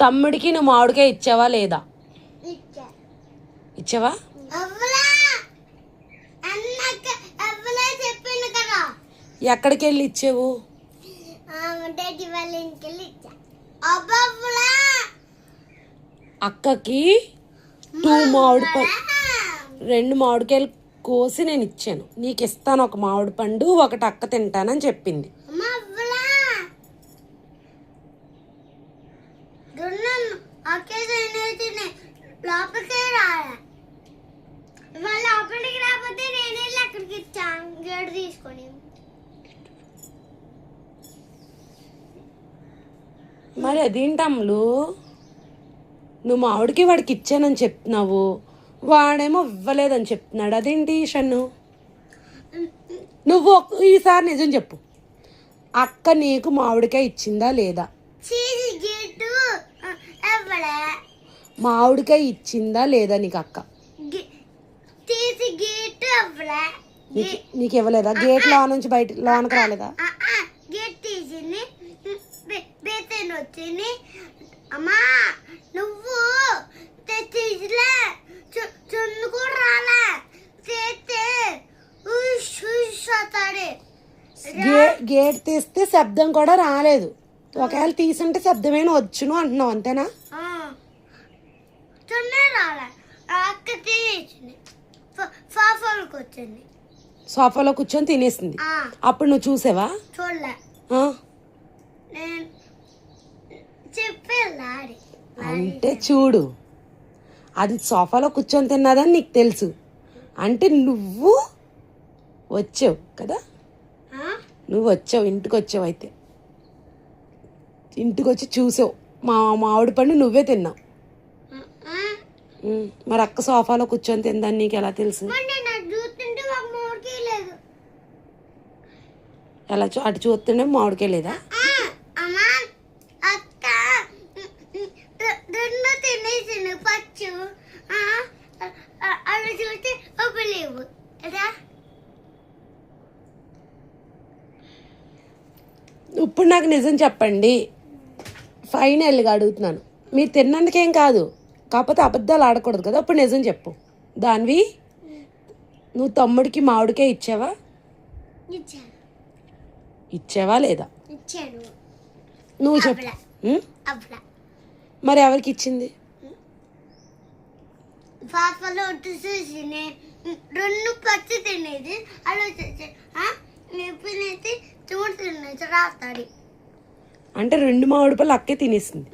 తమ్ముడికి నువ్వు మామిడికాయ ఇచ్చావా లేదా? ఇచ్చావా? ఎక్కడికి వెళ్ళి ఇచ్చావు? అక్కకి 2 మామిడికాయలు కోసి నేను ఇచ్చాను. నీకు ఇస్తాను ఒక మామిడి పండు, ఒకటి అక్క తింటానని చెప్పింది. మరి అదేంటమ్ములు, నువ్వు మామిడికి వాడికి ఇచ్చానని చెప్తున్నావు, వాడేమో ఇవ్వలేదని చెప్తున్నాడు. అదేంటి షన్ను? నువ్వు ఈసారి నిజం చెప్పు, అక్క నీకు మామిడికాయ ఇచ్చిందా లేదా? మామిడికాయ ఇచ్చిందా లేదా నీకు అక్క? నీకు ఇవ్వలేదా? గేట్ లో నుంచి బయట లోనకి రాలేదా? అమ్మా నువ్వు గేట్ తీస్తే శబ్దం కూడా రాలేదు. ఒకవేళ తీసుంటే శబ్దమేనా వచ్చును అంటున్నావు, అంతేనా? సోఫాలో కూర్చొని తినేసింది. అప్పుడు నువ్వు చూసావా? అంటే చూడు, అది సోఫాలో కూర్చొని తిన్నదని నీకు తెలుసు అంటే నువ్వు వచ్చావు కదా, నువ్వు వచ్చావు, ఇంటికి వచ్చావు. అయితే ఇంటికి వచ్చి చూసావు మామిడి పండు నువ్వే తిన్నావు. మరి అక్క సోఫాలో కూర్చొని తిందని నీకు ఎలా తెలుసు? ఎలా అటు చూస్తుండే మామిడికాయ లేదా? ఇప్పుడు నాకు నిజం చెప్పండి, ఫైనల్గా అడుగుతున్నాను. మీరు తిన్నందుకేం కాదు, కాకపోతే అబద్ధాలు ఆడకూడదు కదా. ఇప్పుడు నిజం చెప్పు దానివి, నువ్వు తమ్ముడికి మామిడికాయ ఇచ్చావా? ఇచ్చావా లేదా? నువ్వు చెప్పు. మరి ఎవరికి ఇచ్చింది? రెండు పచ్చి తినేది ఆలోచించి అంటే 2 మామిడి పళ్ళు అక్కే తినేసింది.